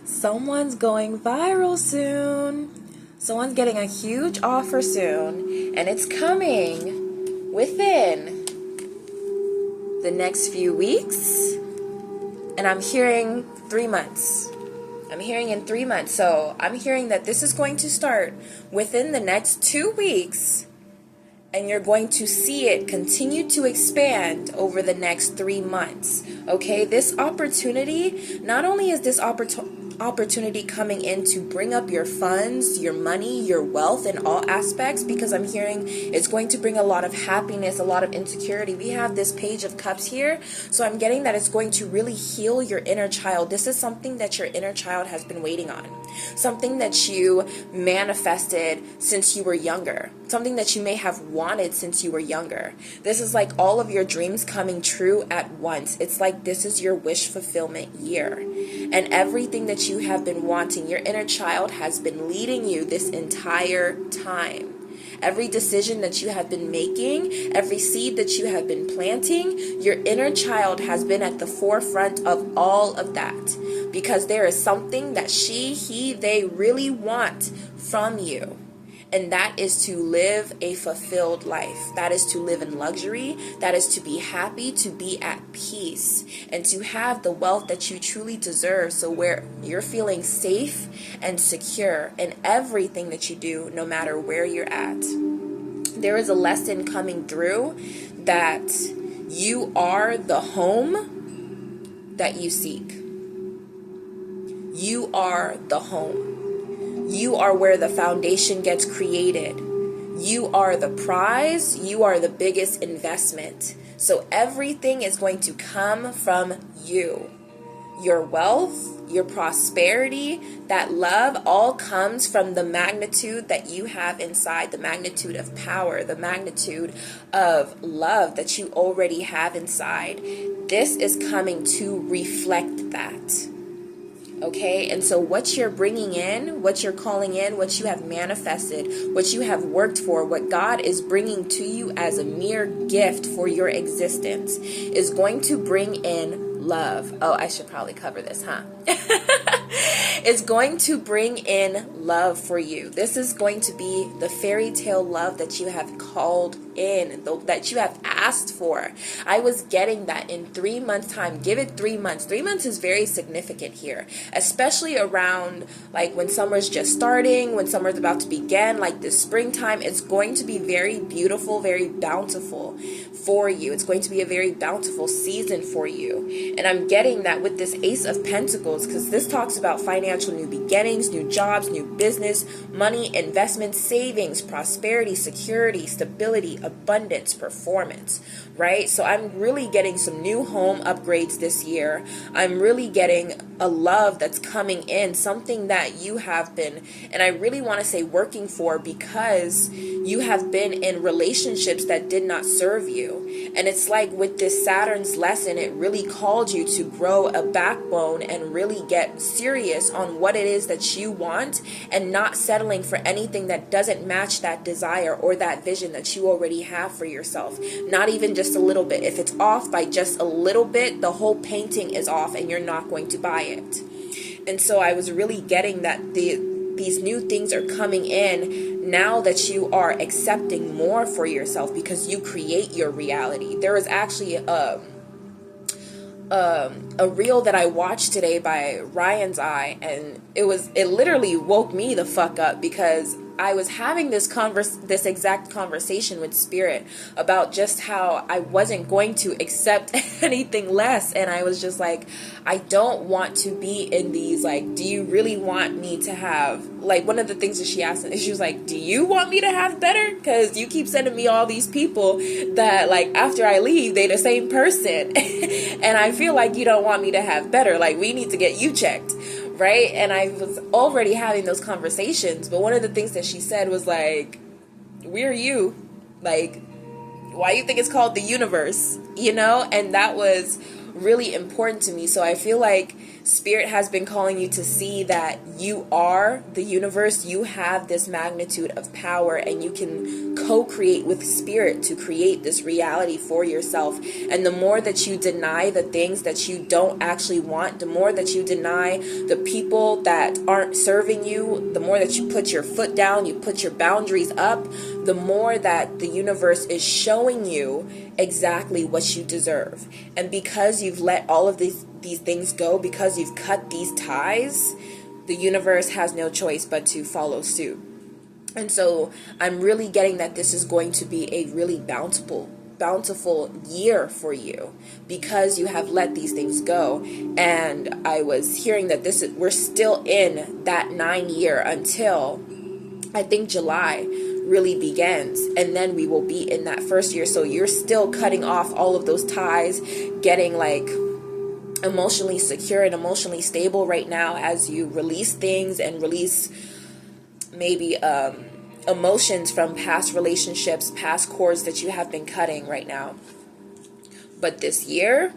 Someone's going viral soon. Someone's getting a huge offer soon, and it's coming within the next few weeks. And I'm hearing 3 months. I'm hearing in 3 months. So I'm hearing that this is going to start within the next 2 weeks. And you're going to see it continue to expand over the next 3 months. Okay, this opportunity, not only is this opportunity coming in to bring up your funds, your money, your wealth in all aspects, because I'm hearing it's going to bring a lot of happiness, a lot of insecurity. We have this Page of Cups here, so I'm getting that it's going to really heal your inner child. This is something that your inner child has been waiting on, something that you manifested since you were younger, something that you may have wanted since you were younger. This is like all of your dreams coming true at once. It's like this is your wish fulfillment year. And everything that you have been wanting, your inner child has been leading you this entire time. Every decision that you have been making, every seed that you have been planting, your inner child has been at the forefront of all of that. Because there is something that she, he, they really want from you. And that is to live a fulfilled life. That is to live in luxury. That is to be happy, to be at peace, and to have the wealth that you truly deserve. So where you're feeling safe and secure in everything that you do, no matter where you're at. There is a lesson coming through that you are the home that you seek. You are the home. You are where the foundation gets created. You are the prize. You are the biggest investment. So everything is going to come from you. Your wealth, your prosperity, that love all comes from the magnitude that you have inside, the magnitude of power, the magnitude of love that you already have inside. This is coming to reflect that. Okay, and so what you're bringing in, what you're calling in, what you have manifested, what you have worked for, what God is bringing to you as a mere gift for your existence is going to bring in love. Oh, I should probably cover this, huh? It's going to bring in love for you. This is going to be the fairy tale love that you have called in, that you have asked for. I was getting that in 3 months time. Give it 3 months. 3 months is very significant here, especially around like when summer's just starting, when summer's about to begin, like this springtime. It's going to be very beautiful, very bountiful for you. It's going to be a very bountiful season for you. And I'm getting that with this Ace of Pentacles, because this talks about financial new beginnings, new jobs, new business, money, investments, savings, prosperity, security, stability, abundance, performance, right? So I'm really getting some new home upgrades this year. I'm really getting a love that's coming in, something that you have been, and I really want to say working for, because you have been in relationships that did not serve you. And it's like with this Saturn's lesson, it really called you to grow a backbone and really get serious on what it is that you want, and not settling for anything that doesn't match that desire or that vision that you already have for yourself. Not even just a little bit. If it's off by just a little bit, the whole painting is off and you're not going to buy it. And so I was really getting that these new things are coming in now that you are accepting more for yourself, because you create your reality. There was actually a reel that I watched today by Ryan's Eye, and it literally woke me the fuck up, because I was having this exact conversation with Spirit about just how I wasn't going to accept anything less. And I was just like, I don't want to be in these, like, do you really want me to have, like, one of the things that she asked me, she was like, do you want me to have better? Because you keep sending me all these people that, like, after I leave, they the same person. And I feel like you don't want me to have better. Like, we need to get you checked. Right? And I was already having those conversations, but one of the things that she said was like, we're you, like, why you think it's called the universe, you know? And that was really important to me. So I feel like Spirit has been calling you to see that you are the universe. You have this magnitude of power, and you can co-create with Spirit to create this reality for yourself. And the more that you deny the things that you don't actually want, the more that you deny the people that aren't serving you, the more that you put your foot down, you put your boundaries up, the more that the universe is showing you exactly what you deserve. And because you've let all of these things go, because you've cut these ties, the universe has no choice but to follow suit. And so I'm really getting that this is going to be a really bountiful year for you, because you have let these things go. And I was hearing that we're still in that 9-year until I think July really begins, and then we will be in that first year. So you're still cutting off all of those ties, getting like emotionally secure and emotionally stable right now as you release things and release maybe emotions from past relationships, past cords that you have been cutting right now. But this year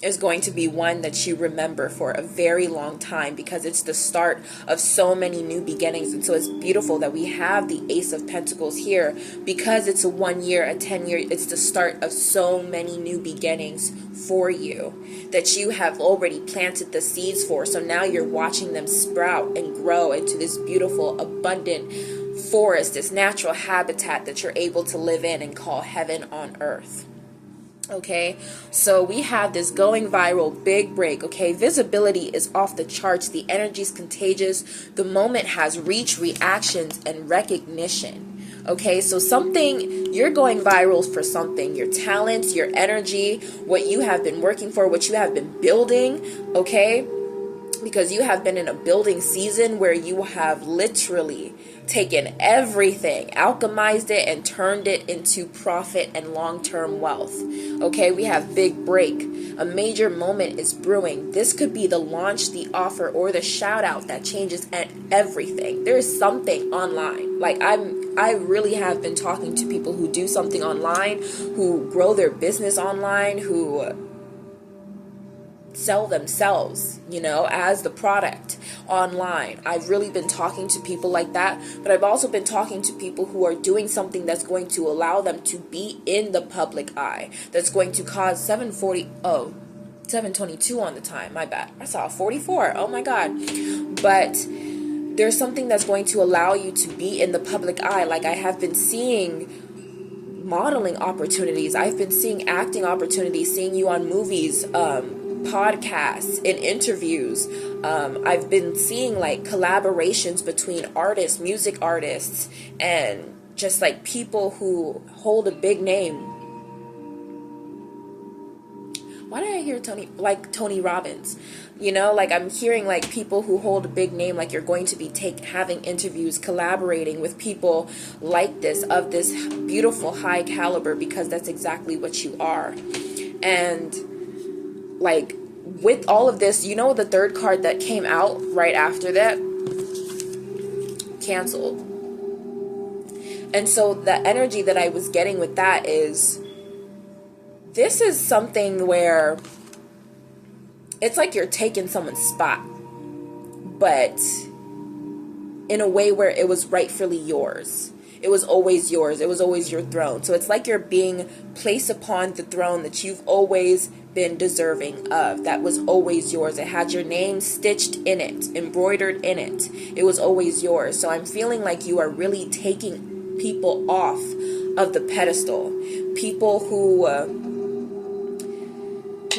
is going to be one that you remember for a very long time, because it's the start of so many new beginnings. And so it's beautiful that we have the Ace of Pentacles here, because it's a 1 year, a 10-year, it's the start of so many new beginnings for you that you have already planted the seeds for. So now you're watching them sprout and grow into this beautiful, abundant forest, this natural habitat that you're able to live in and call heaven on earth. Okay, so we have this going viral, big break. Okay, visibility is off the charts. The energy is contagious. The moment has reach, reactions, and recognition. Okay, so you're going viral for something. Your talents, your energy, what you have been working for, what you have been building. Okay, because you have been in a building season where you have literally taken everything, alchemized it, and turned it into profit and long-term wealth. Okay, we have big break. A major moment is brewing. This could be the launch, the offer, or the shout out that changes everything. There is something online. Like I really have been talking to people who do something online, who grow their business online, who sell themselves, as the product online. I've really been talking to people like that, but I've also been talking to people who are doing something that's going to allow them to be in the public eye, that's going to cause 722 on the time, my bad. I saw 44, oh my God. But there's something that's going to allow you to be in the public eye. Like I have been seeing modeling opportunities, I've been seeing acting opportunities, seeing you on movies, podcasts, in interviews. I've been seeing like collaborations between artists, music artists, and just like people who hold a big name. Why did I hear Tony Robbins? Like I'm hearing like people who hold a big name, like you're going to be having interviews, collaborating with people like this, of this beautiful high caliber, because that's exactly what you are. And like with all of this, the third card that came out right after that, canceled. And so the energy that I was getting with that is, this is something where it's like you're taking someone's spot, but in a way where it was rightfully yours. It was always yours. It was always your throne. So it's like you're being placed upon the throne that you've always been deserving of. That was always yours. It had your name stitched in it, embroidered in it. It was always yours. So I'm feeling like you are really taking people off of the pedestal. People who,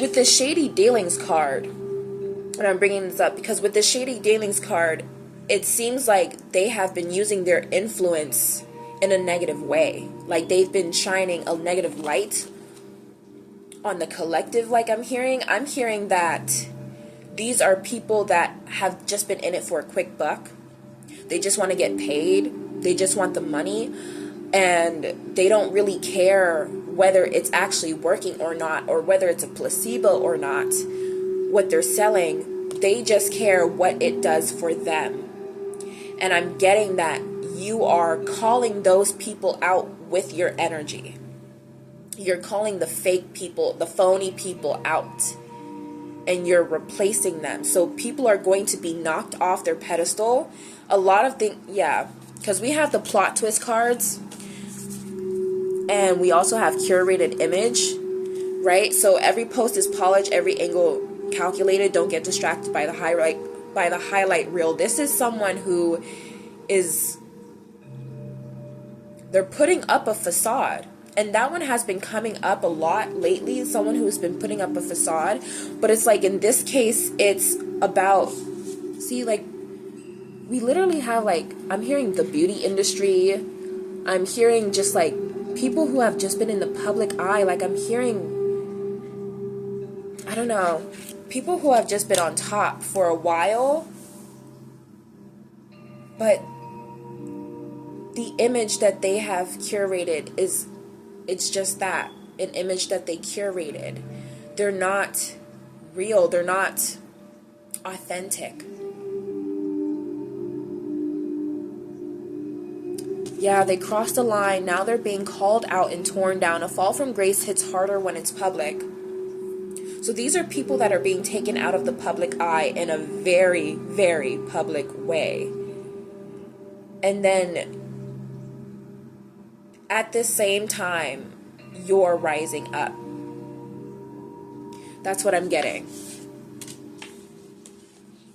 with the Shady Dealings card, and I'm bringing this up because with the Shady Dealings card, it seems like they have been using their influence in a negative way. Like they've been shining a negative light on the collective. Like I'm hearing that these are people that have just been in it for a quick buck. They just want to get paid. They just want the money, and they don't really care whether it's actually working or not, or whether it's a placebo or not, what they're selling. They just care what it does for them. And I'm getting that you are calling those people out with your energy. You're calling the fake people, the phony people out. and you're replacing them. So people are going to be knocked off their pedestal. A lot of things, yeah, because we have the plot twist cards, and we also have curated image, right? So every post is polished, every angle calculated. Don't get distracted by the highlight reel. This is someone who is, they're putting up a facade. And that one has been coming up a lot lately. Someone who's been putting up a facade. But it's like, in this case, it's about, see, like, we literally have, like, I'm hearing the beauty industry. I'm hearing just, like, people who have just been in the public eye. Like, I'm hearing, I don't know, people who have just been on top for a while. But the image that they have curated is, it's just that, an image that they curated. They're not real. They're not authentic. Yeah, they crossed the line. Now they're being called out and torn down. A fall from grace hits harder when it's public. So these are people that are being taken out of the public eye in a very, very public way. And then at the same time, you're rising up. That's what I'm getting.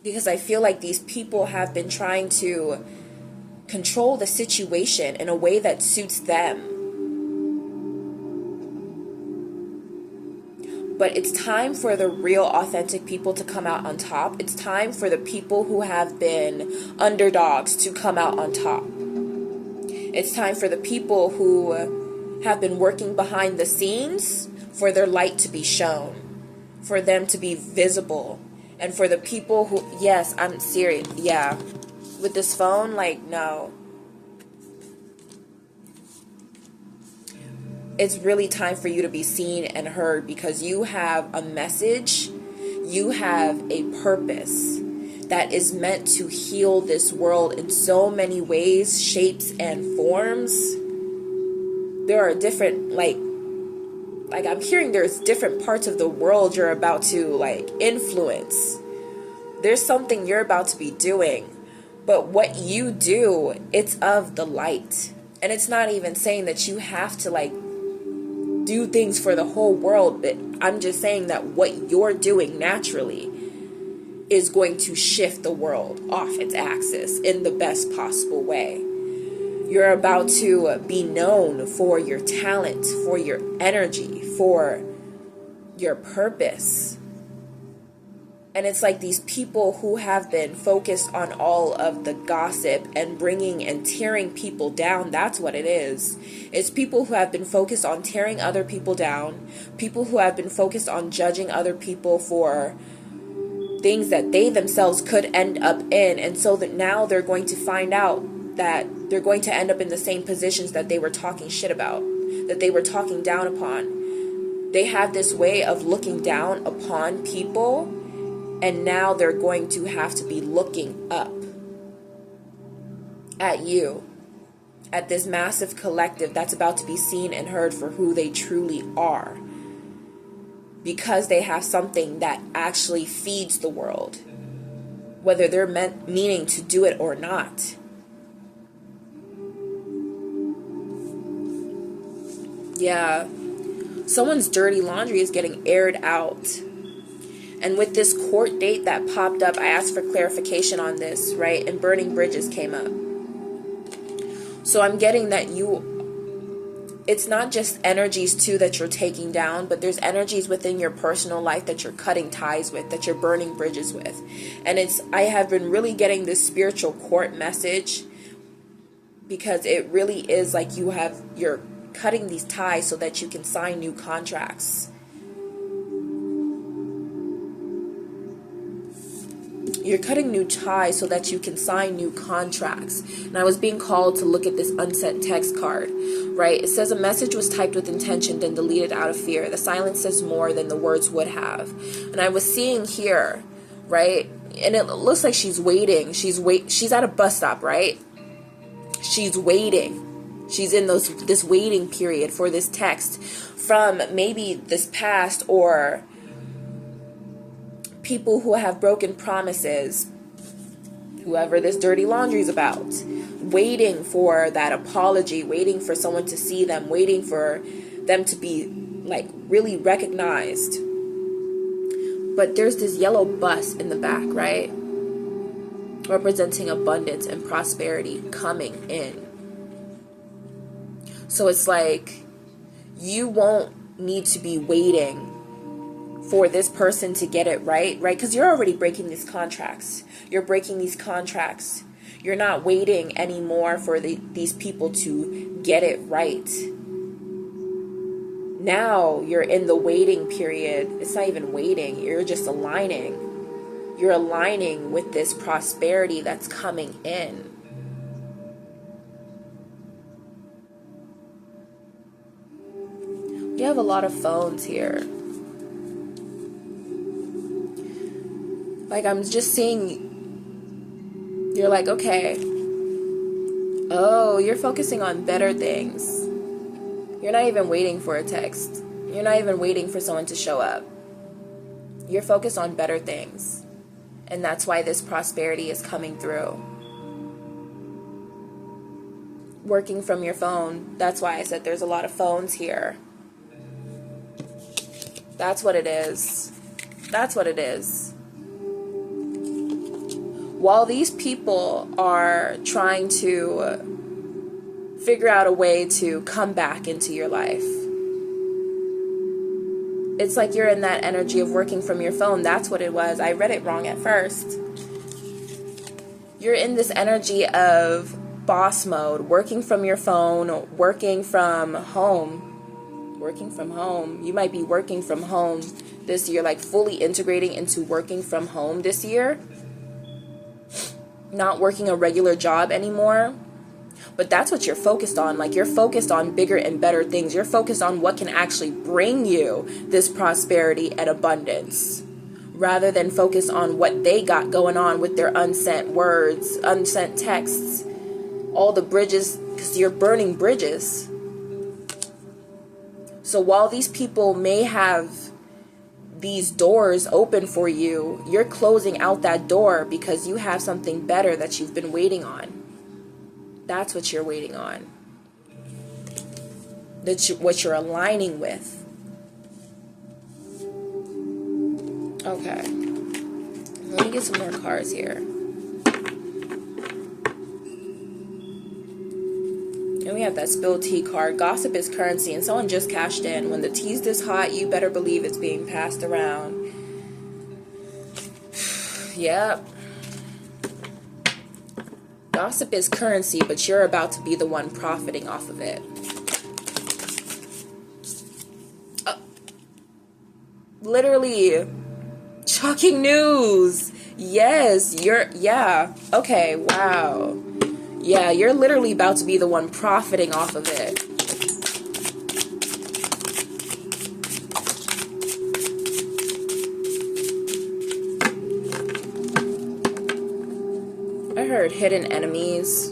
Because I feel like these people have been trying to control the situation in a way that suits them. But it's time for the real, authentic people to come out on top. It's time for the people who have been underdogs to come out on top. It's time for the people who have been working behind the scenes for their light to be shown, for them to be visible, and for the people who, yes, I'm serious, yeah, with this phone, like, no. It's really time for you to be seen and heard, because you have a message, you have a purpose that is meant to heal this world in so many ways, shapes, and forms. There are different, like I'm hearing there's different parts of the world you're about to, like, influence. There's something you're about to be doing. But what you do, it's of the light. And it's not even saying that you have to, like, do things for the whole world. But I'm just saying that what you're doing naturally is going to shift the world off its axis in the best possible way. You're about to be known for your talent, for your energy, for your purpose. And it's like these people who have been focused on all of the gossip and bringing and tearing people down. That's what it is. It's people who have been focused on tearing other people down. People who have been focused on judging other people for things that they themselves could end up in. And so that now they're going to find out that they're going to end up in the same positions that they were talking shit about, that they were talking down upon. They have this way of looking down upon people, and now they're going to have to be looking up at you, at this massive collective that's about to be seen and heard for who they truly are, because they have something that actually feeds the world, whether they're meaning to do it or not. Yeah, someone's dirty laundry is getting aired out. And with this court date that popped up, I asked for clarification on this, right? And burning bridges came up. So I'm getting that it's not just energies too that you're taking down, but there's energies within your personal life that you're cutting ties with, that you're burning bridges with. And I have been really getting this spiritual court message, because it really is like you're cutting these ties so that you can sign new contracts. You're cutting new ties so that you can sign new contracts. And I was being called to look at this unsent text card, right? It says a message was typed with intention, then deleted out of fear. The silence says more than the words would have. And I was seeing here, right? And it looks like she's waiting. She's at a bus stop, right? She's waiting. She's in this waiting period for this text from maybe this past or people who have broken promises, whoever this dirty laundry is about, waiting for that apology, waiting for someone to see them, waiting for them to be like really recognized. But there's this yellow bus in the back, right? Representing abundance and prosperity coming in. So it's like you won't need to be waiting for this person to get it right? Because you're already breaking these contracts. You're breaking these contracts. You're not waiting anymore for these people to get it right. Now you're in the waiting period. It's not even waiting. You're just aligning. You're aligning with this prosperity that's coming in. You have a lot of phones here. Like, I'm just seeing, you're like, okay, oh, you're focusing on better things. You're not even waiting for a text. You're not even waiting for someone to show up. You're focused on better things. And that's why this prosperity is coming through. Working from your phone. That's why I said there's a lot of phones here. That's what it is. That's what it is. While these people are trying to figure out a way to come back into your life, it's like you're in that energy of working from your phone. That's what it was. I read it wrong at first. You're in this energy of boss mode, working from your phone, working from home. Working from home. You might be working from home this year, like fully integrating into working from home this year. Not working a regular job anymore. But that's what you're focused on. Like, you're focused on bigger and better things. You're focused on what can actually bring you this prosperity and abundance, rather than focus on what they got going on with their unsent words, unsent texts, all the bridges, because you're burning bridges. So while these people may have these doors open for you, you're closing out that door because you have something better that you've been waiting on. That's what you're waiting on. That's what you're aligning with. Okay. Let me get some more cards here. And we have that spilled tea card. Gossip is currency, and someone just cashed in. When the tea's this hot, you better believe it's being passed around. Yep. Gossip is currency, but you're about to be the one profiting off of it. Literally, shocking news. Yes, yeah. Okay, wow. Yeah, you're literally about to be the one profiting off of it. I heard hidden enemies.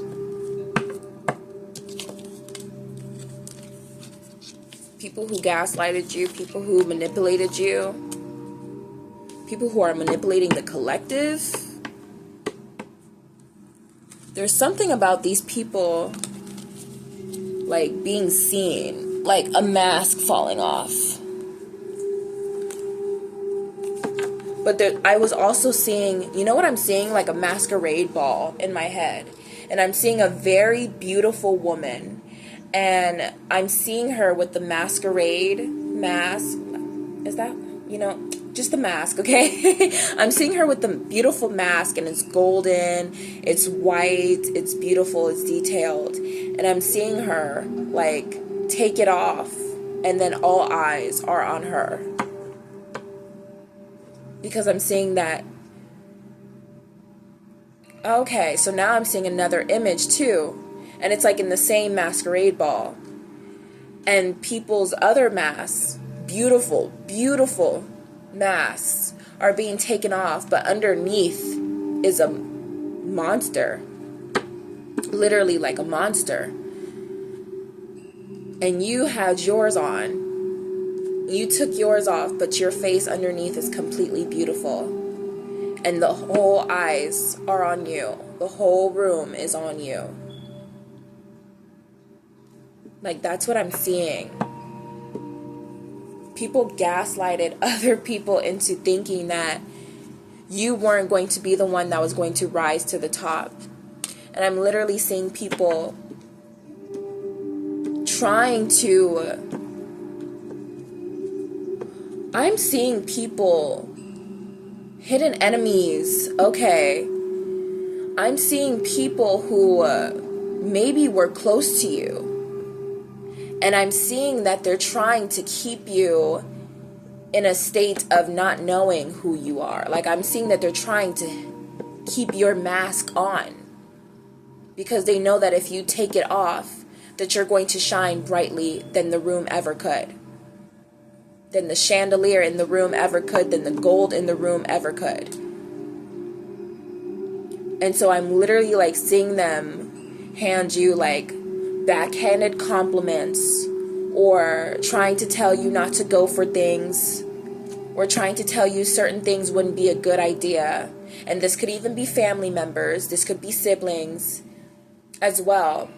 People who gaslighted you, people who manipulated you, people who are manipulating the collective. There's something about these people, like, being seen, like a mask falling off. But I was also seeing, you know what I'm seeing? Like a masquerade ball in my head. And I'm seeing a very beautiful woman. And I'm seeing her with the masquerade mask. Is that, just the mask, okay? I'm seeing her with the beautiful mask, and it's golden, it's white, it's beautiful, it's detailed. And I'm seeing her, like, take it off, and then all eyes are on her. Because I'm seeing that. Okay, so now I'm seeing another image too. And it's like in the same masquerade ball. And people's other masks, beautiful, beautiful masks, are being taken off. But underneath is a monster. Literally like a monster. And you had yours on. You took yours off, but your face underneath is completely beautiful. And the whole eyes are on you. The whole room is on you. Like, that's what I'm seeing. People gaslighted other people into thinking that you weren't going to be the one that was going to rise to the top. And I'm literally seeing people I'm seeing people, hidden enemies, okay. I'm seeing people who maybe were close to you. And I'm seeing that they're trying to keep you in a state of not knowing who you are. Like, I'm seeing that they're trying to keep your mask on. Because they know that if you take it off, that you're going to shine brightly than the room ever could. Than the chandelier in the room ever could. Than the gold in the room ever could. And so I'm literally like seeing them hand you like backhanded compliments, or trying to tell you not to go for things, or trying to tell you certain things wouldn't be a good idea. And this could even be family members. This could be siblings as well.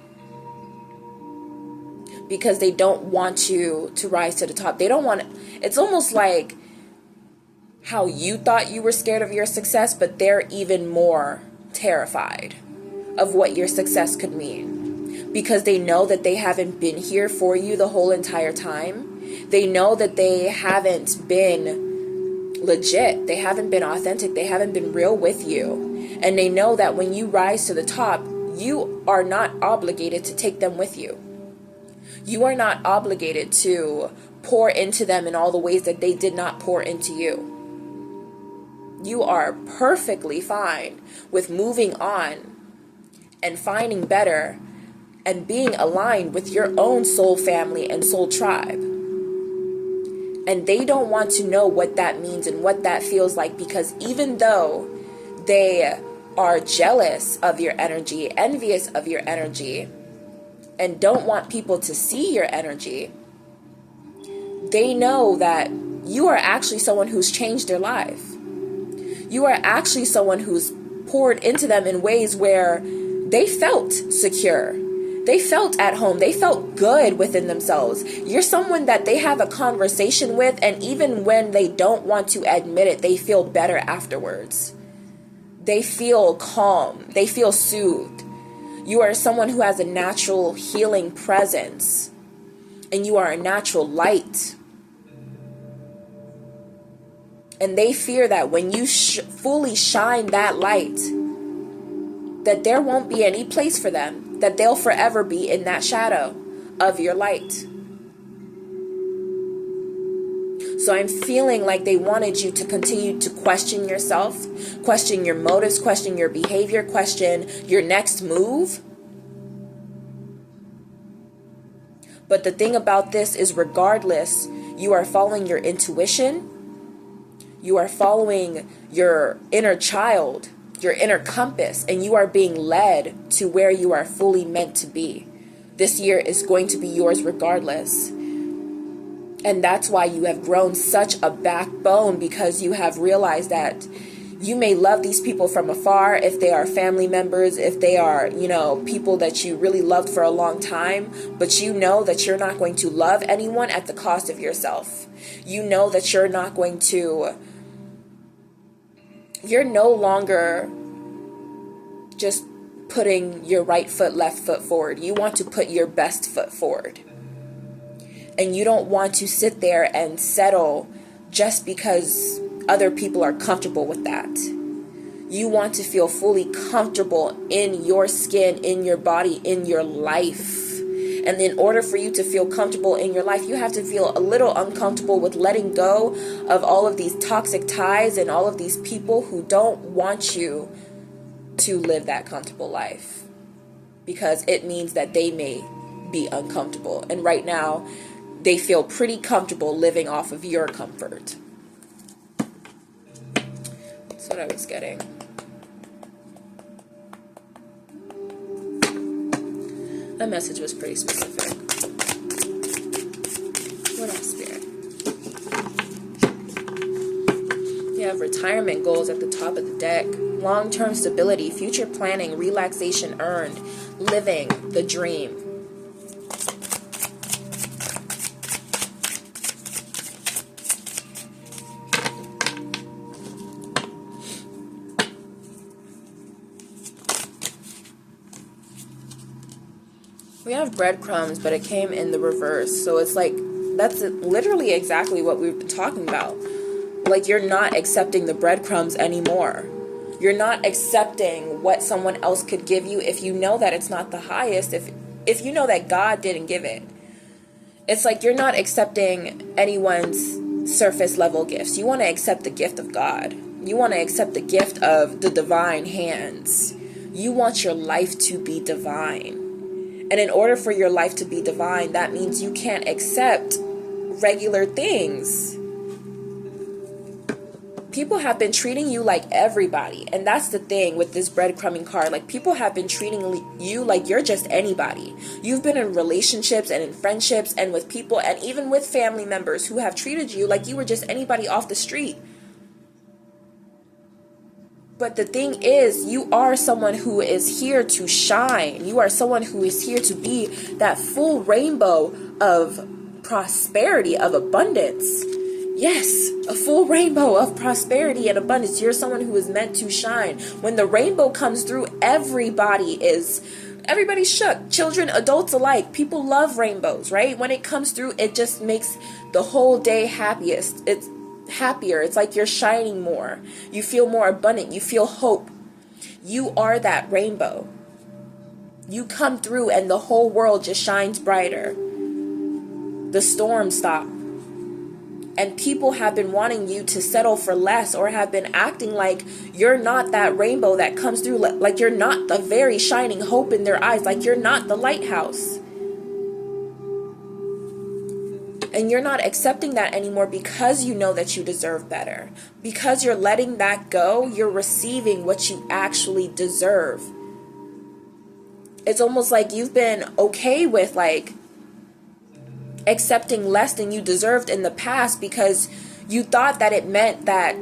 Because they don't want you to rise to the top. They don't want it. It's almost like how you thought you were scared of your success, but they're even more terrified of what your success could mean. Because they know that they haven't been here for you the whole entire time. They know that they haven't been legit. They haven't been authentic. They haven't been real with you. And they know that when you rise to the top, you are not obligated to take them with you. You are not obligated to pour into them in all the ways that they did not pour into you. You are perfectly fine with moving on and finding better and being aligned with your own soul family and soul tribe. And they don't want to know what that means and what that feels like, because even though they are jealous of your energy, envious of your energy, and don't want people to see your energy, they know that you are actually someone who's changed their life. You are actually someone who's poured into them in ways where they felt secure. They felt at home. They felt good within themselves. You're someone that they have a conversation with, and even when they don't want to admit it, they feel better afterwards. They feel calm. They feel soothed. You are someone who has a natural healing presence, and you are a natural light. And they fear that when you fully shine that light, that there won't be any place for them, that they'll forever be in that shadow of your light. So I'm feeling like they wanted you to continue to question yourself, question your motives, question your behavior, question your next move. But the thing about this is, regardless, you are following your intuition, you are following your inner child, your inner compass, and you are being led to where you are fully meant to be. This year is going to be yours regardless. And that's why you have grown such a backbone, because you have realized that you may love these people from afar, if they are family members, if they are, people that you really loved for a long time, but you know that you're not going to love anyone at the cost of yourself. You know that you're no longer just putting your right foot, left foot forward. You want to put your best foot forward. And you don't want to sit there and settle just because other people are comfortable with that. You want to feel fully comfortable in your skin, in your body, in your life. And in order for you to feel comfortable in your life, you have to feel a little uncomfortable with letting go of all of these toxic ties and all of these people who don't want you to live that comfortable life. Because it means that they may be uncomfortable. And right now, they feel pretty comfortable living off of your comfort. That's what I was getting. That message was pretty specific. What else, Spirit? Yeah, have retirement goals at the top of the deck. Long-term stability, future planning, relaxation earned, living the dream. We have breadcrumbs, but it came in the reverse. So it's like, that's literally exactly what we've been talking about. Like, you're not accepting the breadcrumbs anymore. You're not accepting what someone else could give you if you know that it's not the highest, if you know that God didn't give it. It's like you're not accepting anyone's surface level gifts. You want to accept the gift of God. You want to accept the gift of the divine hands. You want your life to be divine. And in order for your life to be divine, that means you can't accept regular things. People have been treating you like everybody. And that's the thing with this breadcrumbing card. Like, people have been treating you like you're just anybody. You've been in relationships and in friendships and with people and even with family members who have treated you like you were just anybody off the street. But the thing is, you are someone who is here to shine. You are someone who is here to be that full rainbow of prosperity, of abundance. Yes, a full rainbow of prosperity and abundance. You're someone who is meant to shine. When the rainbow comes through, everybody's shook. Children, adults alike. People love rainbows, right? When it comes through, it just makes the whole day happiest. It's happier. It's like you're shining more. You feel more abundant. You feel hope. You are that rainbow. You come through and the whole world just shines brighter. The storms stop. And people have been wanting you to settle for less, or have been acting like you're not that rainbow that comes through, like you're not the very shining hope in their eyes, like you're not the lighthouse. And you're not accepting that anymore because you know that you deserve better. Because you're letting that go, you're receiving what you actually deserve. It's almost like you've been okay with like accepting less than you deserved in the past because you thought that it meant that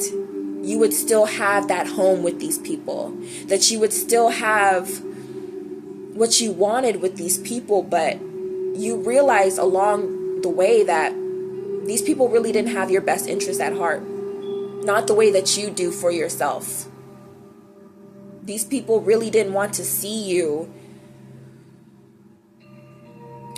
you would still have that home with these people, that you would still have what you wanted with these people. But you realize along the way that these people really didn't have your best interest at heart, not the way that you do for yourself. These people really didn't want to see you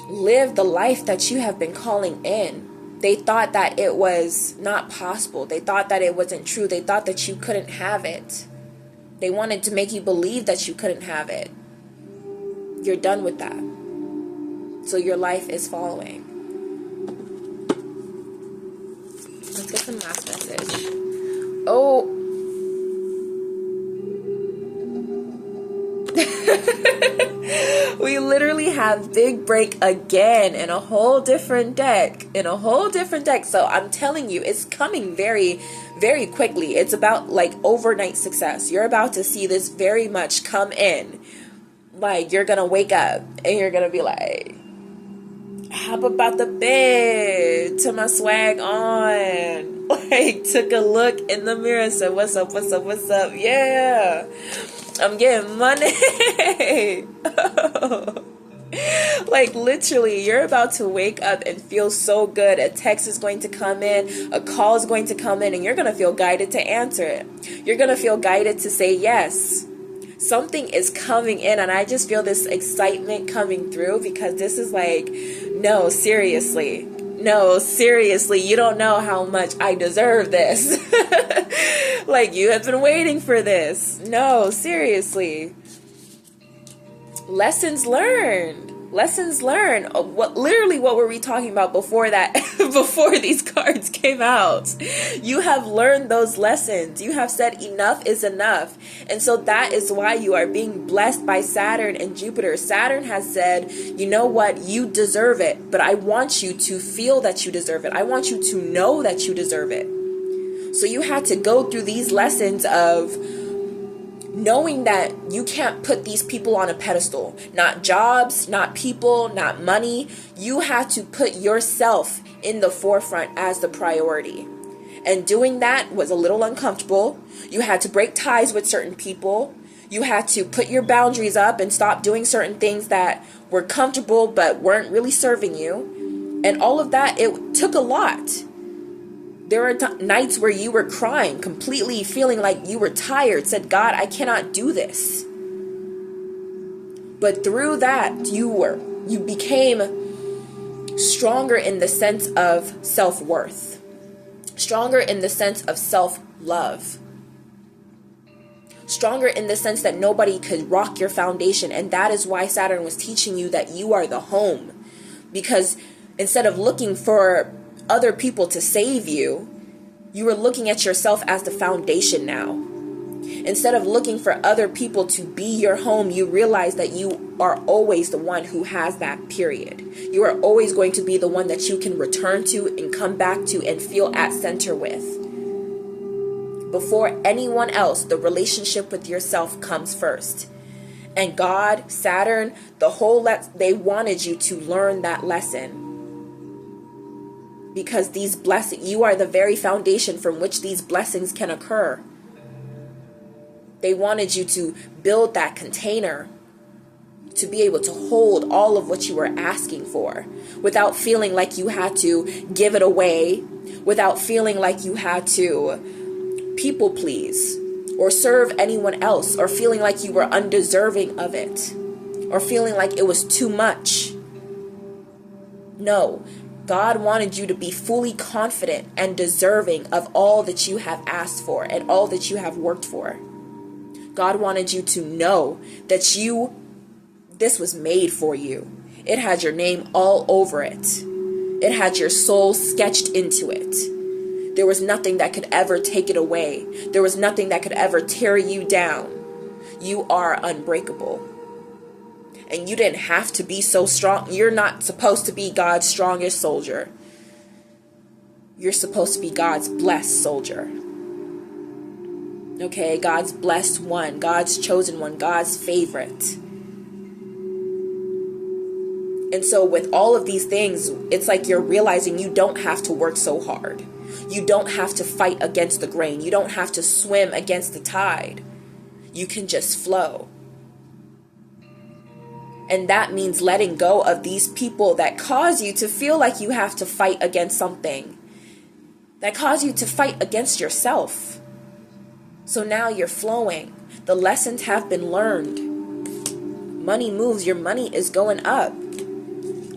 live the life that you have been calling in. They thought that it was not possible. They thought that it wasn't true. They thought that you couldn't have it. They wanted to make you believe that you couldn't have it. You're done with that. So your life is following. Let's get some last message. Oh. We literally have big break again in a whole different deck. So I'm telling you, it's coming very, very quickly. It's about like overnight success. You're about to see this very much come in. Like, you're going to wake up and you're going to be like, hop about the bed, to my swag on. Like, took a look in the mirror and said, what's up? Yeah, I'm getting money. Like, literally, you're about to wake up and feel so good. A text is going to come in, a call is going to come in, and you're going to feel guided to answer it. You're going to feel guided to say yes. Something is coming in, and I just feel this excitement coming through, because this is like, no, seriously, you don't know how much I deserve this. Like, you have been waiting for this. No, seriously. Lessons learned. What were we talking about before that? Before these cards came out? You have learned those lessons. You have said enough is enough. And so that is why you are being blessed by Saturn and Jupiter. Saturn has said, you know what? You deserve it. But I want you to feel that you deserve it. I want you to know that you deserve it. So you had to go through these lessons of knowing that you can't put these people on a pedestal. Not jobs, not people, not money. You have to put yourself in the forefront as the priority. And doing that was a little uncomfortable. You had to break ties with certain people. You had to put your boundaries up and stop doing certain things that were comfortable but weren't really serving you. And all of that, it took a lot. There were nights where you were crying, completely feeling like you were tired, said, God, I cannot do this. But through that, you became stronger in the sense of self-worth, stronger in the sense of self-love, stronger in the sense that nobody could rock your foundation. And that is why Saturn was teaching you that you are the home. Because instead of looking for other people to save you, you were looking at yourself as the foundation now. Instead of looking for other people to be your home, you realize that you are always the one who has that, period. You are always going to be the one that you can return to and come back to and feel at center with. Before anyone else, the relationship with yourself comes first. And God, Saturn, they wanted you to learn that lesson. Because these blessings, you are the very foundation from which these blessings can occur. They wanted you to build that container to be able to hold all of what you were asking for without feeling like you had to give it away, without feeling like you had to people please or serve anyone else, or feeling like you were undeserving of it, or feeling like it was too much. No, God wanted you to be fully confident and deserving of all that you have asked for and all that you have worked for. God wanted you to know that this was made for you. It had your name all over it. It had your soul sketched into it. There was nothing that could ever take it away. There was nothing that could ever tear you down. You are unbreakable. And you didn't have to be so strong. You're not supposed to be God's strongest soldier. You're supposed to be God's blessed soldier. Okay, God's blessed one, God's chosen one, God's favorite. And so with all of these things, it's like you're realizing you don't have to work so hard. You don't have to fight against the grain. You don't have to swim against the tide. You can just flow. And that means letting go of these people that cause you to feel like you have to fight against something, that cause you to fight against yourself. So now you're flowing. The lessons have been learned. Money moves. Your money is going up.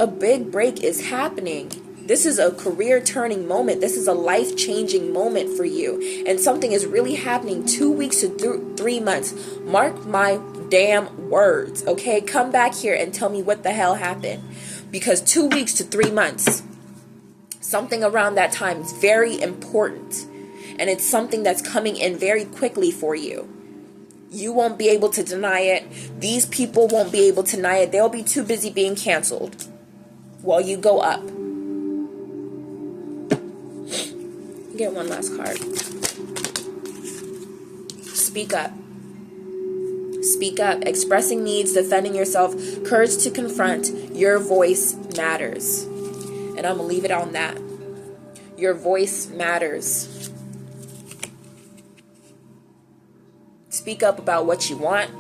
A big break is happening. This is a career turning moment. This is a life changing moment for you. And something is really happening 2 weeks to 3 months. Mark my damn words. Okay, come back here and tell me what the hell happened. Because 2 weeks to 3 months, something around that time is very important. And it's something that's coming in very quickly for you. You won't be able to deny it. These people won't be able to deny it. They'll be too busy being canceled while you go up. Get one last card. Speak up. Speak up. Expressing needs, defending yourself, courage to confront. Your voice matters. And I'm going to leave it on that. Your voice matters. Speak up about what you want.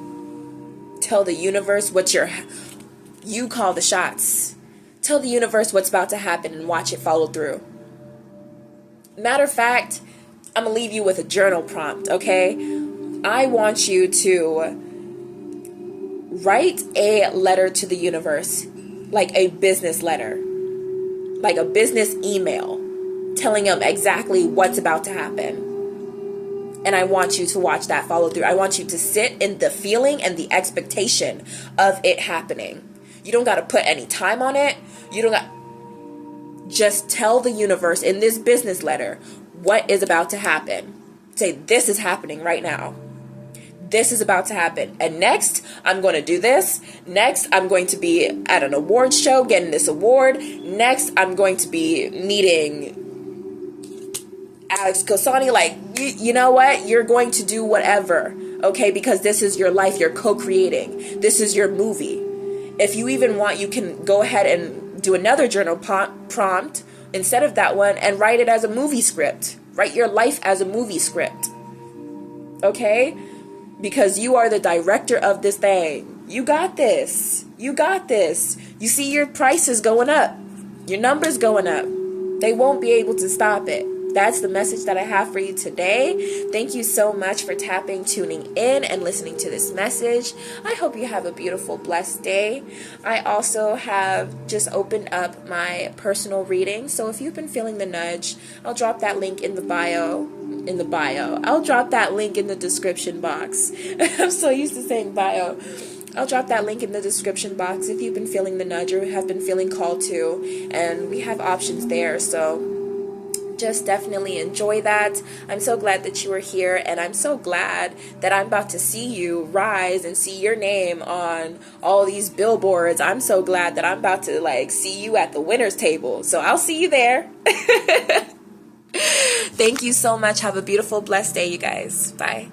Tell the universe you call the shots. Tell the universe what's about to happen and watch it follow through. Matter of fact, I'm going to leave you with a journal prompt, okay? I want you to write a letter to the universe, like a business letter, like a business email, telling them exactly what's about to happen. And I want you to watch that follow through. I want you to sit in the feeling and the expectation of it happening. You don't got to put any time on it. Just tell the universe in this business letter what is about to happen. Say, this is happening right now. This is about to happen. And next, I'm going to do this. Next, I'm going to be at an awards show getting this award. Next, I'm going to be meeting Alex Kosani. Like, you know what? You're going to do whatever. Okay? Because this is your life. You're co-creating. This is your movie. If you even want, you can go ahead and do another journal prompt instead of that one and write it as a movie script. Write your life as a movie script. Okay? Because you are the director of this thing. You got this. You got this. You see your prices going up. Your numbers going up. They won't be able to stop it. That's the message that I have for you today. Thank you so much for tuning in and listening to this message. I hope you have a beautiful, blessed day. I also have just opened up my personal reading. So if you've been feeling the nudge, I'll drop that link in the bio. I'll drop that link in the description box. I'm so used to saying bio. I'll drop that link in the description box if you've been feeling the nudge or have been feeling called to. And we have options there. So just definitely enjoy that. I'm so glad that you are here, and I'm so glad that I'm about to see you rise and see your name on all these billboards. I'm so glad that I'm about to see you at the winner's table. So I'll see you there. Thank you so much. Have a beautiful, blessed day, you guys. Bye.